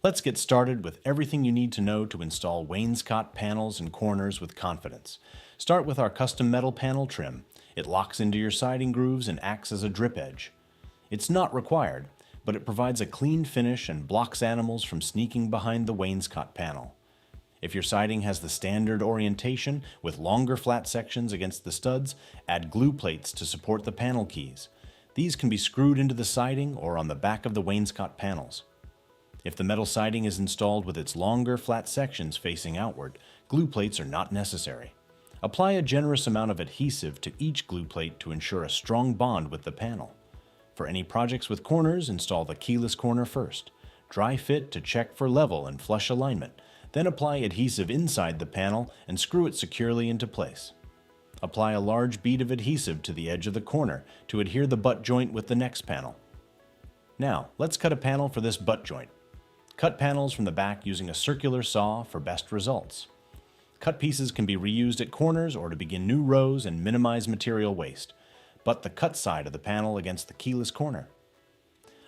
Let's get started with everything you need to know to install wainscot panels and corners with confidence. Start with our custom metal panel trim. It locks into your siding grooves and acts as a drip edge. It's not required, but it provides a clean finish and blocks animals from sneaking behind the wainscot panel. If your siding has the standard orientation with longer flat sections against the studs, add glue plates to support the panel keys. These can be screwed into the siding or on the back of the wainscot panels. If the metal siding is installed with its longer, flat sections facing outward, glue plates are not necessary. Apply a generous amount of adhesive to each glue plate to ensure a strong bond with the panel. For any projects with corners, install the keyless corner first. Dry fit to check for level and flush alignment, then apply adhesive inside the panel and screw it securely into place. Apply a large bead of adhesive to the edge of the corner to adhere the butt joint with the next panel. Now, let's cut a panel for this butt joint. Cut panels from the back using a circular saw for best results. Cut pieces can be reused at corners or to begin new rows and minimize material waste. Butt the cut side of the panel against the keyless corner.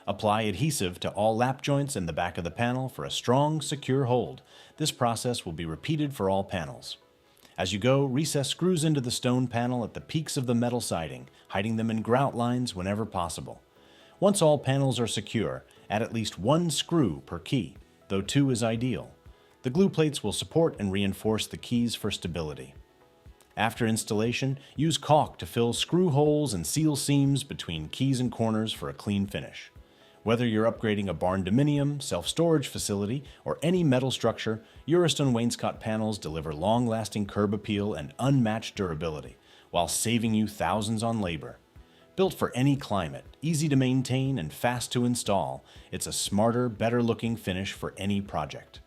Apply adhesive to all lap joints in the back of the panel for a strong, secure hold. This process will be repeated for all panels. As you go, recess screws into the stone panel at the peaks of the metal siding, hiding them in grout lines whenever possible. Once all panels are secure, add at least one screw per key, though 2 is ideal. The glue plates will support and reinforce the keys for stability. After installation, use caulk to fill screw holes and seal seams between keys and corners for a clean finish. Whether you're upgrading a barn dominium, self-storage facility, or any metal structure, Urestone wainscot panels deliver long-lasting curb appeal and unmatched durability, while saving you thousands on labor. Built for any climate, easy to maintain and fast to install, it's a smarter, better-looking finish for any project.